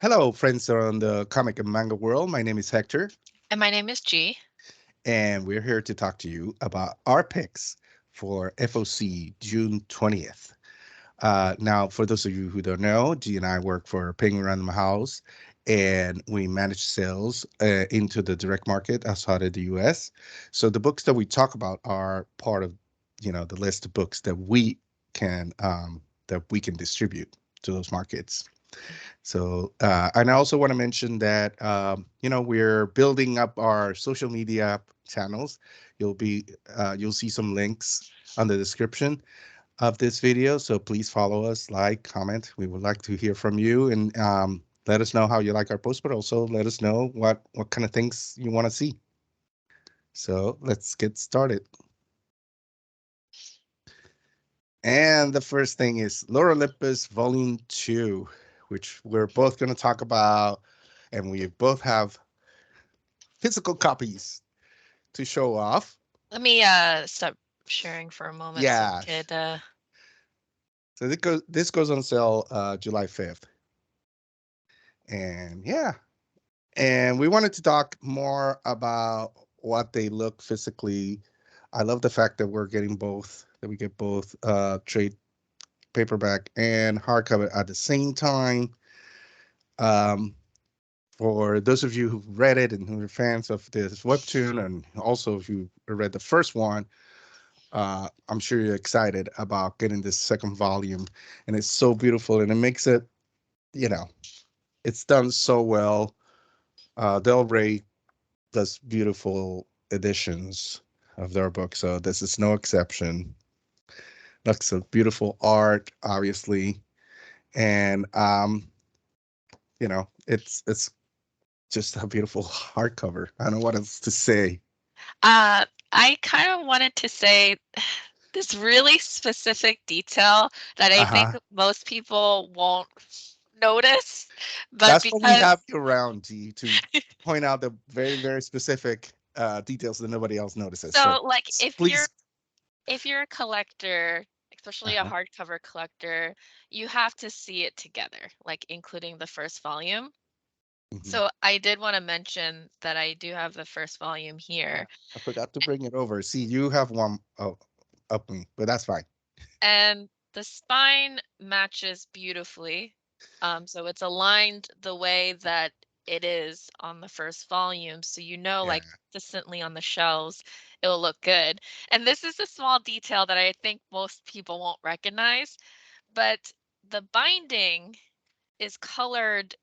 Hello, friends around the comic and manga world. My name is Hector, And my name is G. and we're here to talk to you about our picks for FOC June 20th. Now, for those of you who don't know, G and I work for Penguin Random House, and we manage sales into the direct market outside of the US. So the books that we talk about are part of, the list of books that we can distribute to those markets. So, and I also want to mention that we're building up our social media channels. You'll see some links on the description of this video. So please follow us, like, comment. We would like to hear from you, and let us know how you like our post, but also let us know what kind of things you want to see. So let's get started. And the first thing is Lore Olympus Volume 2, which we're both going to talk about, and we both have physical copies to show off. Let me stop sharing for a moment so Yeah. we could So this goes on sale July 5th. And yeah. And we wanted to talk more about what they look physically. I love the fact that we get both trade paperback and hardcover at the same time. Um, for those of you who've read it and who are fans of this webtoon, and also if you read the first one, I'm sure you're excited about getting this second volume. And it's so beautiful, and it makes it, you know, it's done so well. Del Rey does beautiful editions of their book, so this is no exception. Looks of beautiful art, obviously, and it's just a beautiful hardcover. I don't know what else to say. I kind of wanted to say this really specific detail that I think Uh-huh. most people won't notice, but That's what we because have you around, G, to point out the very, very specific details that nobody else notices. So so like please. if you're a collector, especially a Uh-huh. hardcover collector, you have to see it together, like including the first volume. Mhm. So I did want to mention that I do have the first volume Yeah, here. I forgot to bring it over. See, you have one up me, but that's fine. And the spine matches beautifully. So it's aligned the way that it is on the first volume. So you know, Yeah. like consistently on the shelves, it'll look good. And this is a small detail that I think most people won't recognize, but the binding is colored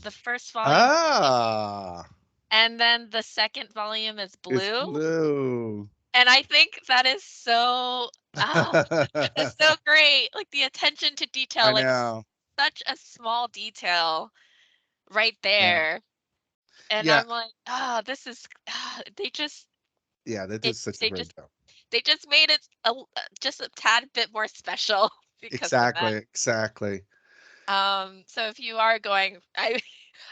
the first volume pink, Ah, and then the second volume is it's blue. blue. And I think that is so ah, it's so great. Like the attention to detail, I like know. such a small detail right Yeah. there. And Yeah. I'm like, oh, this is they just Yeah, they did it such a great job. they just made it just a tad bit more special because of that. Exactly, exactly. So if you are going, I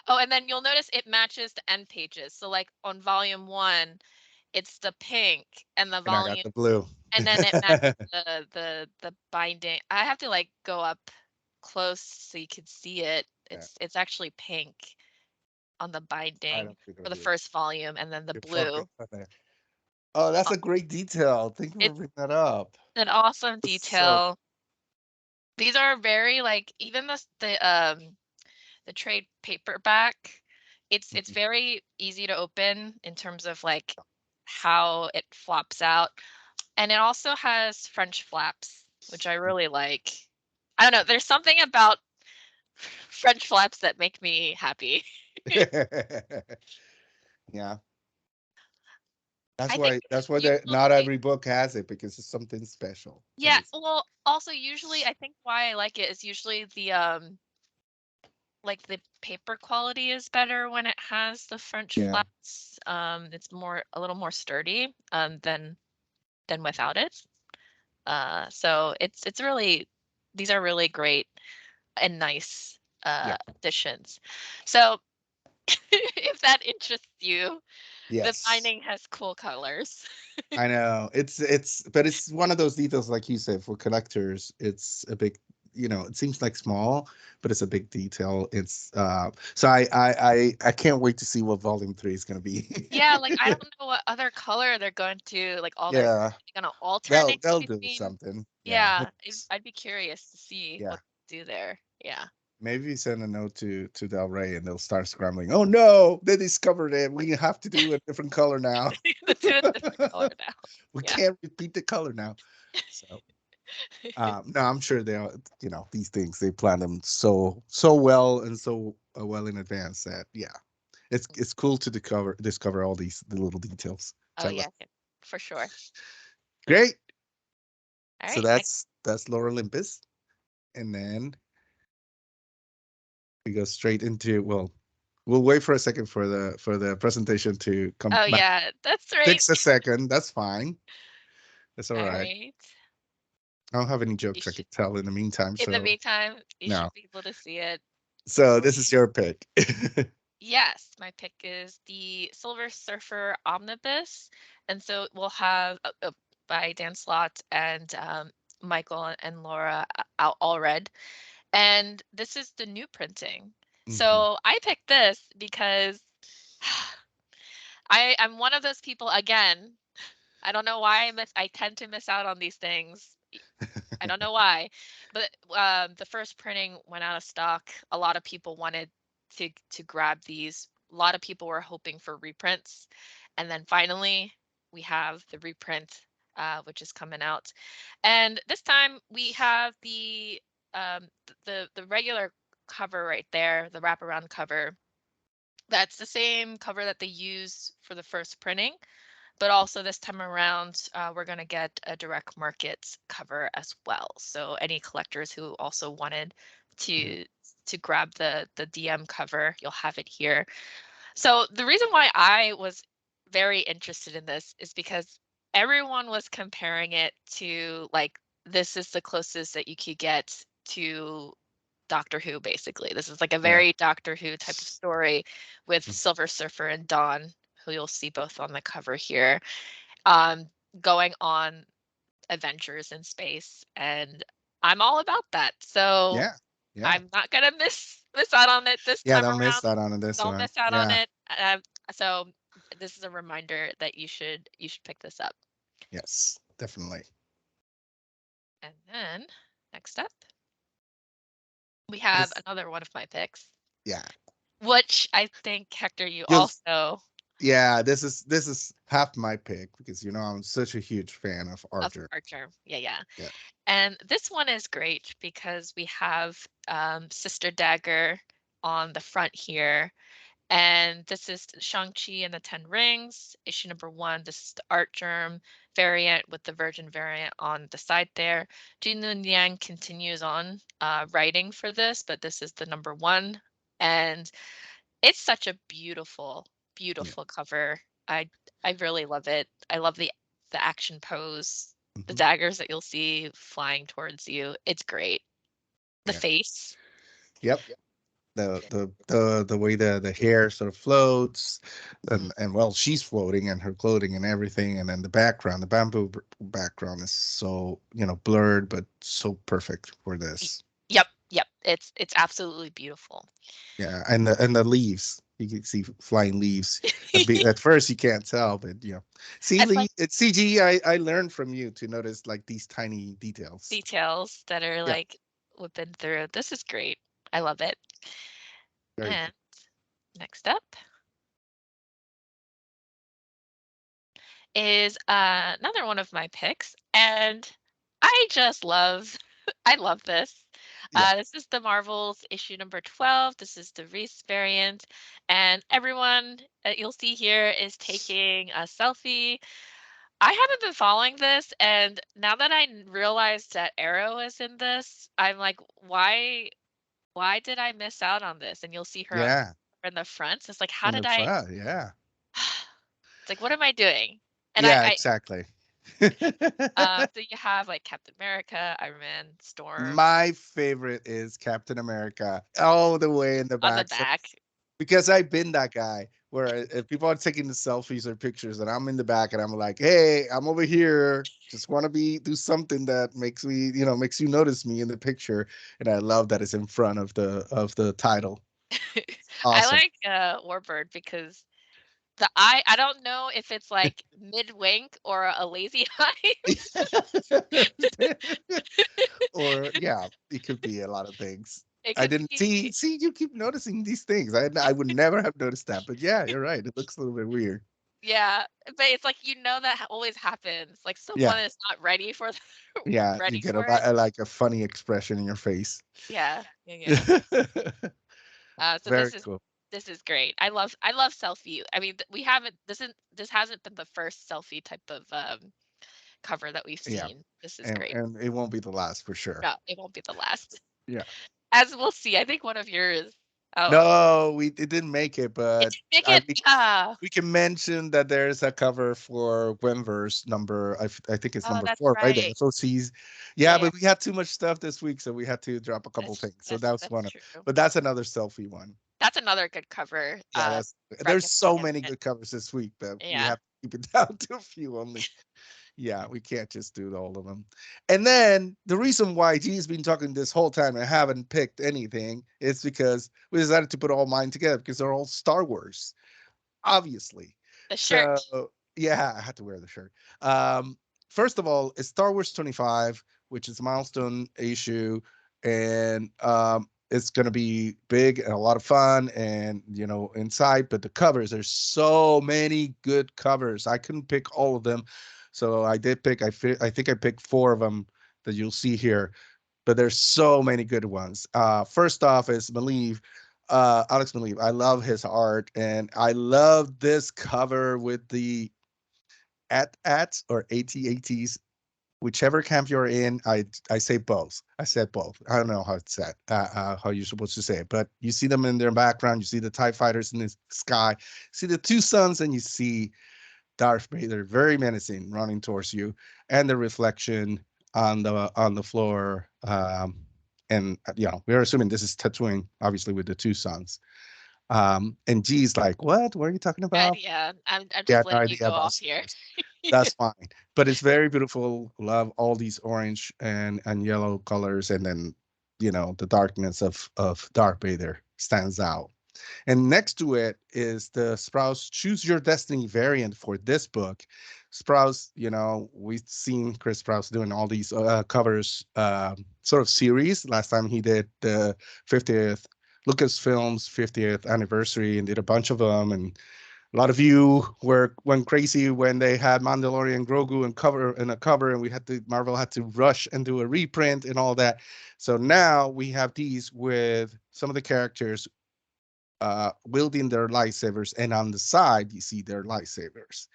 oh, and then you'll notice it matches the end pages. So like on volume 1, it's the pink, and the And I got volume the blue. and then it matches the binding. I have to, like, go up close so you can see it. Yeah, It's actually pink on the I binding don't think for of the you. first volume, and then the You're blue. focused on there. Oh, that's Uh, a great detail. Thank you for it's bringing that up. an awesome So, detail. These are very, like, even the trade paperback, it's mhm. very easy to open in terms of, like, how it flops out, and it also has French flaps, which I really like. I don't know, there's something about French flaps that make me happy. Yeah, I think that's why not usually every book has it because it's something special. And yeah, it's well, also usually I think why I like it is usually like the paper quality is better when it has the French yeah, flaps. It's more a little more sturdy than without it. So it's really these are really great and nice yeah, additions. So if that interests you, the yes. binding has cool colors. I know. But it's one of those details, like you said, for collectors, it's a big it seems like small, but it's a big detail. So I can't wait to see what volume 3 is going to be. Yeah, like I don't know what other color they're going to, like all their Yeah, gonna alternate they'll do between. something. Yeah, Yeah, I'd be curious to see yeah. what they do there. Yeah. Maybe send a note to Del Rey and they'll start scrambling. Oh no, they discovered it. We have to do a different color now. The two a different color now. We Yeah. can't repeat the color now. So no, I'm sure they are. These things they plan them so well and so well in advance that it's cool to discover all the little details, which Oh I love. yeah, yeah, for sure. Great. All So right. that's Lore Olympus, and then we go straight into we'll wait for a second for the presentation to come Oh back. yeah, that's right. Takes a second. That's fine. That's all All right. right. I don't have any You jokes I should, could tell in the meantime, in the so meantime, you no. should be able to see it. So this is your pick. Yes, my pick is the Silver Surfer Omnibus, and so we'll have by Dan Slott and Michael and Laura all read. And this is the new printing. Mhm. So I picked this because I'm one of those people again. I don't know why I tend to miss out on these things. I don't know why, but the first printing went out of stock. A lot of people wanted to grab these. A lot of people were hoping for reprints, and then finally we have the reprint, which is coming out. And this time we have the regular cover right there, the wraparound cover. That's the same cover that they use for the first printing, but also this time around, we're going to get a direct markets cover as well. So any collectors who also wanted Mhm. to grab the DM cover, you'll have it here. So the reason why I was very interested in this is because everyone was comparing it to, like, this is the closest that you could get to Doctor Who, basically. This is like a Yeah. very Doctor Who type of story with Mm. Silver Surfer and Dawn, who you'll see both on the cover here, um, going on adventures in space, and I'm all about that. So Yeah. Yeah. I'm not gonna miss out on it this Yeah. time Don't miss around. that on this Don't one. miss out on Yeah. it. So this is a reminder that you should pick this up. Yes. Definitely. And then next up, we have This. another one of my picks, Yeah. which I think, Hector, you You'll. also Yeah. This is half my pick because I'm such a huge fan of of Archer. Archer. Yeah, yeah. Yeah. And this one is great because we have Sister Dagger on the front here. And this is Shang-Chi and the Ten Rings, issue number 1. This is the Art Germ variant with the Virgin variant on the side there. Jin Lun Yang continues on writing for this, but this is the number 1. And it's such a beautiful, Yeah. beautiful cover. I really love it. I love the action pose, the Mhm. daggers that you'll see flying towards you. It's great. The Yeah. face. Yep. The way the hair sort of floats, Mhm. and well, she's floating and her clothing and everything, and then the background, the bamboo background is so blurred but so perfect for Y- this. Yep, yep. It's absolutely beautiful. Yeah, and the leaves, you can see flying leaves. At first you can't tell, but see, It's Lee, like it's CG. I learned from you to notice like these tiny details. details that are Yeah, like whipping through. This is great. I love it. very And cool. next up is another one of my picks, and I just love I love this. Yeah, This is the Marvels issue number 12. This is the Reese variant, and everyone that you'll see here is taking a selfie. I haven't been following this, and now that I realized that Arrow is in this, I'm like, why did I miss out on this? And you'll see her yeah, in the front. So it's like, how in did the I? front. Yeah, It's like, what am I doing? And yeah, exactly. so you have like Captain America, Iron Man, Storm My favorite is Captain America all the way in the on the back. So back. because I've been that guy where if people are taking the selfies or pictures, and I'm in the back, and I'm like, "Hey, I'm over here. Just want to do something that makes me, makes you notice me in the picture." And I love that it's in front of the title. I Awesome. like Warbird because the eye, I don't know if it's like mid wink or a lazy eye. Or yeah, it could be a lot of things. It I could didn't see. be, See, you keep noticing these things. I would never have noticed that. But yeah, you're right. It looks a little bit weird. yeah, but it's like that always happens. Like Yeah, someone is not ready for yeah. You ready get for it. like a funny expression in your face. Yeah, yeah, yeah. So Very cool. this is great. I love selfie. I mean, we haven't this hasn't been the first selfie type of cover that we've Yeah, seen. This is and great. it won't be the last for sure. No, it won't be the last. Yeah. As we'll see. I think one of yours. Oh, No, it didn't make it, it but didn't make I it. Ah, we can mention that there's a cover for Wenver's number. I think it's oh, number that's 4, right? The right. FOCs. Yeah, Yeah, yeah. but we had too much stuff this week, so we had to drop a couple things. So that was That's one of, true. but that's another selfie one. That's another good cover. Yeah, that's there's so many Frankenstein. good covers this week that we Yeah. have to keep it down to a few only. Yeah, we can't just do all of them. And then the reason why G's been talking this whole time and haven't picked anything is because we decided to put all mine together because they're all Star Wars, obviously. The So shirt. yeah, I had to wear the shirt. Um, First of all, it's Star Wars 25, which is a milestone issue, and it's gonna be big and a lot of fun, and inside. But the covers, there's so many good covers. I couldn't pick all of them, so I did pick. I think I picked 4 of them that you'll see here, but there's so many good ones. First off is Maleev, Alex Maleev. I love his art, and I love this cover with the at or ATATs, whichever camp you're in. I say both. I said both. I don't know how it's said, how you're supposed to say it, but you see them in their background. You see the TIE fighters in the sky. See the 2 suns, and you see Darth Vader, very menacing, running towards you, and the reflection on the floor. And we're assuming this is Tatooine, obviously with the 2 suns. And G's like, what are you talking about? Yeah. I'm Yeah, just no letting you idea go about off Star here. Wars. That's fine, but it's very beautiful. Love all these orange and yellow colors, and then the darkness of Darth Vader stands out. And next to it is the Sprouse Choose Your Destiny variant for this book. Sprouse, we've seen Chris Sprouse doing all these covers, sort of series. Last time he did the 50th Lucasfilm's 50th anniversary and did a bunch of them. And a lot of you went crazy when they had Mandalorian Grogu in a cover, and Marvel had to rush and do a reprint and all that. So now we have these with some of the characters wielding their lightsabers, and on the side you see their lightsabers.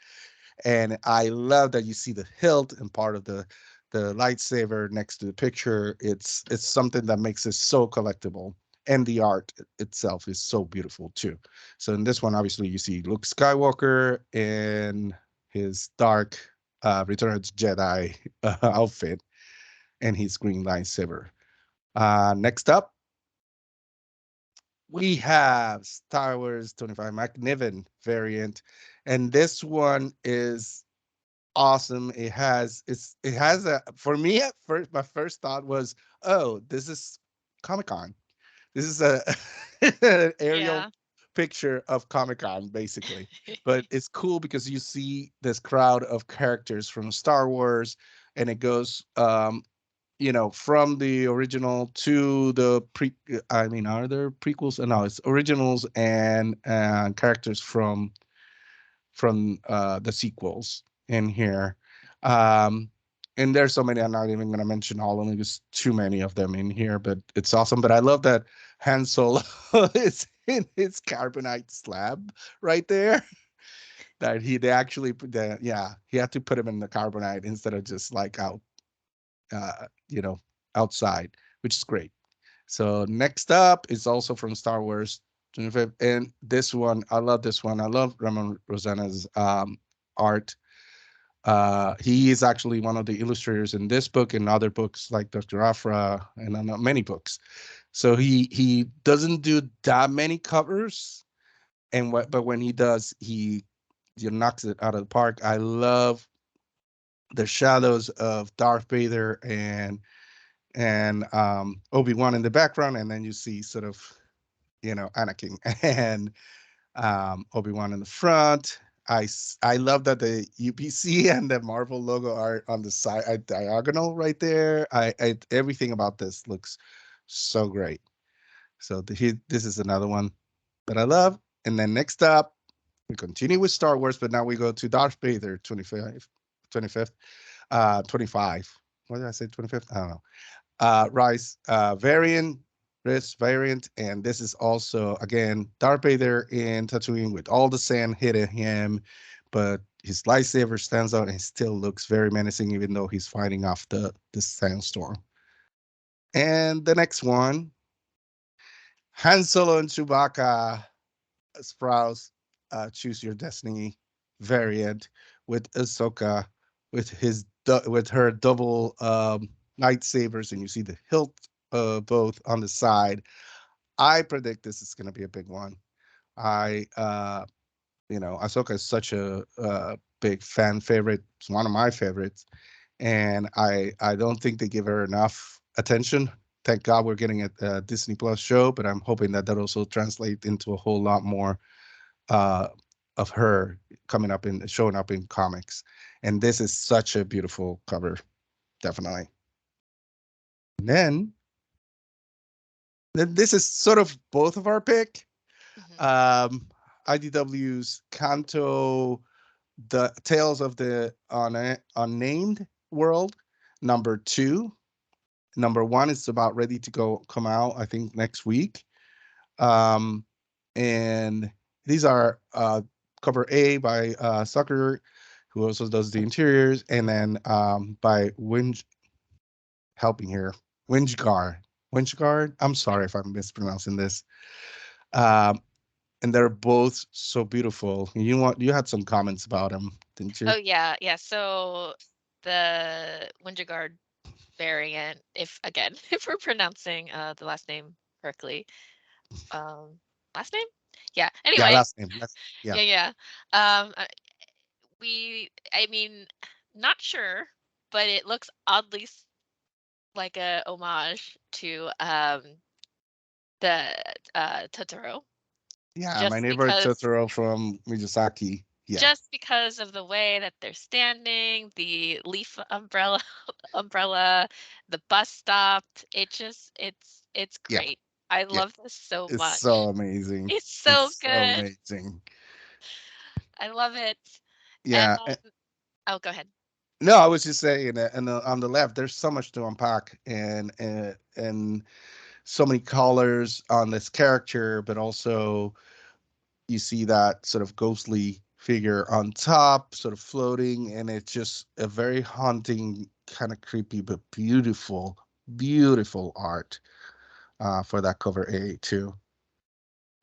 And I love that you see the hilt and part of the lightsaber next to the picture. It's something that makes it so collectible, and the art itself is so beautiful too. So in this one, obviously, you see Luke Skywalker in his dark Return of the Jedi outfit and his green lightsaber. Next up, we have Star Wars 25 McNiven variant, and this one is awesome. It has a, for me at first, my first thought was, oh, this is Comic Con. This is a an aerial Yeah. picture of Comic Con, basically. But it's cool because you see this crowd of characters from Star Wars, and it goes from the original to the I mean, are there prequels? No, it's originals and characters from the sequels in here. Um, and there's so many. I'm not even going to mention all of them. There's too many of them in here, but it's awesome. But I love that Han Solo is in his carbonite slab right there. That they actually put the yeah, he had to put him in the carbonite instead of just like out uh, you know, outside, which is great. So next up is also from Star Wars 25, and this one, I love this one. I love Ramon Rosanna's art. He is actually one of the illustrators in this book and other books like Dr. Afra and many books. So he doesn't do that many covers, And what, but when he does, he knocks it out of the park. I love the shadows of Darth Vader and Obi-Wan in the background, and then you see sort of, Anakin and Obi-Wan in the front. I love that the UPC and the Marvel logo are on the side, diagonal right there. Everything about this looks so great. So this is another one that I love. And then next up, we continue with Star Wars, but now we go to Darth Vader 25, 25th, 25. What did I say? 25th? I don't know. Rise variant, Risk variant, and this is also again Darth Vader in Tatooine with all the sand hitting him, but his lightsaber stands out and still looks very menacing, even though he's fighting off the sandstorm. And the next one, Han Solo and Chewbacca Sprouse, Choose Your Destiny variant with Ahsoka, with her double lightsabers, and you see the hilt both on the side. I predict this is going to be a big one. I Ahsoka is such a big fan favorite. It's one of my favorites, and I don't think they give her enough attention. Thank God we're getting a Disney Plus show, but I'm hoping that also translate into a whole lot more uh, of her coming up in showing up in comics. And this is such a beautiful cover, definitely. And then this is sort of both of our pick. Mhm. Um, IDW's Kanto, the Tales of the Unnamed World, number 2. Number 1 is about ready to come out, I think, next week. Um, and these are cover A by Sucker, who also does the interiors, and then by helping here, Winchgar. Winchgard. I'm sorry if I'm mispronouncing this. Um, and they're both so beautiful. You had some comments about them, didn't you? Oh yeah, yeah. So the Winterguard variant, if again, if we're pronouncing the last name correctly, um, last name? Yeah. Yeah, Anyway, last name. Yeah, yeah, yeah. Um, uh, I mean, not sure, but it looks oddly like a homage to the Totoro, yeah. My just neighbor because Totoro from Miyazaki. Yeah, just because of the way that they're standing, the leaf umbrella, umbrella, the bus stop. It's yeah, great. I yeah. love this so It's so much. amazing. It's so It's so good. amazing. I love it. And Yeah. oh, go ahead. No, I was just saying that, and on the left, there's so much to unpack, and so many colors on this character, but also you see that sort of ghostly figure on top, sort of floating, and it's just a very haunting, kind of creepy, but beautiful, beautiful art for that cover A too.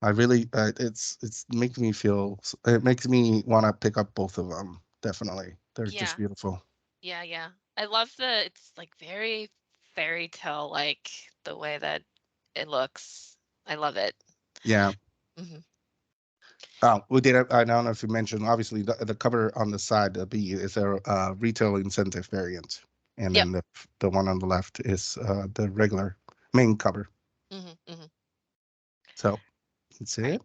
I really, it's makes me feel, it makes me want to pick up both of them. Definitely, they're just Yeah, beautiful. yeah, yeah. I love it's like very fairy tale like the way that it looks. I love it. Yeah. Hmm. We did. I don't know if you mentioned. Obviously, the cover on the side, the B, is a retail incentive variant, and Yep. then the one on the left is the regular main cover. Hmm. Hmm. So that's Right. it.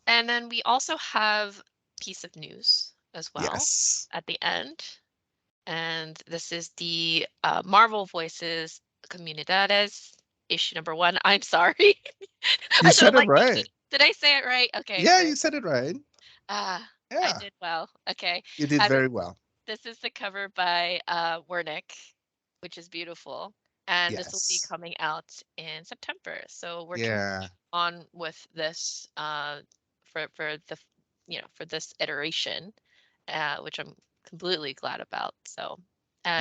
And then we also have piece of news as well Yes, at the end. And this is the Marvel Voices Comunidades issue number 1. I'm sorry. you I don't said it like right. did I say it right? Okay, Yeah, you great. said it right. I Yeah, did well. Okay. you did And very well. this is the cover by Wernick, which is beautiful. And this will be Yes. coming out in September. So we're Yeah. continuing on with this for the for this iteration, which I'm completely glad about. So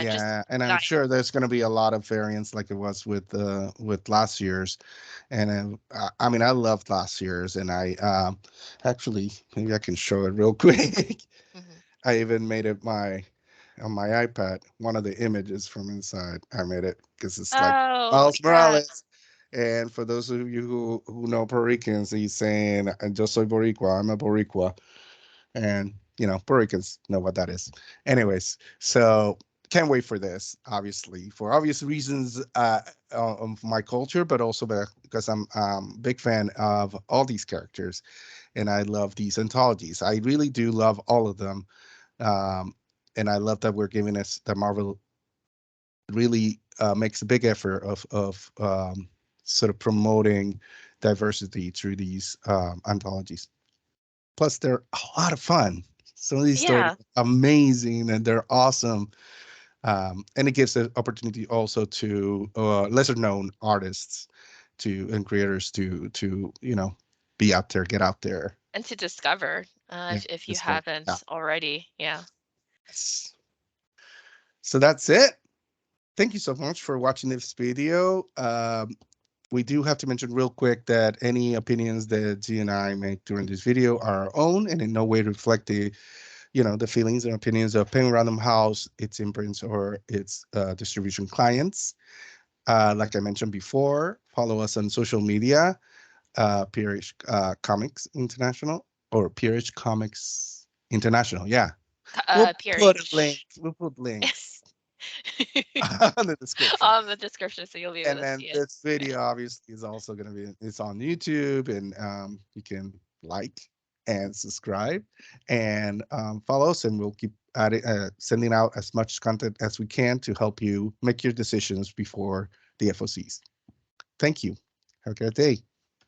just Yeah, and I'm giant. sure there's going to be a lot of variants like it was with last year's, and I mean I loved last year's, and I actually maybe I can show it real quick. Hmm. I even made it my on my iPad one of the images from inside. I made it because it's like Oh Miles yeah. Morales, And for those of you who know Puerto Ricans, he's saying, "Yo soy Boricua. I'm a Boricua." And Puerto Ricans know what that is. Anyways, so can't wait for this. Obviously, for obvious reasons of my culture, but also because I'm big fan of all these characters, and I love these anthologies. I really do love all of them, um, and I love that we're giving us that Marvel really makes a big effort of sort of promoting diversity through these anthologies. Plus, they're a lot of fun. Some of these stories Yeah. are amazing and they're awesome. And it gives the opportunity also to lesser known artists and creators to be out there, get out there. And to discover, Yeah, if you discover. Yeah. haven't already. Yeah. Yes. So that's it. Thank you so much for watching this video. We do have to mention real quick that any opinions that G and I make during this video are our own and in no way reflect the feelings and opinions of Penguin Random House, its imprints, or its distribution clients. Like I mentioned before, follow us on social media, PRH Comics International or PRH Comics International. Yeah, we'll put a link. PRH. We'll put links Yes. on the description. On the description, so you'll be able And to then see it. this video obviously is also going to be it's on YouTube, and you can like and subscribe and follow us, and we'll keep sending out as much content as we can to help you make your decisions before the FOCs. Thank you. Have a good day.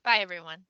Bye, everyone.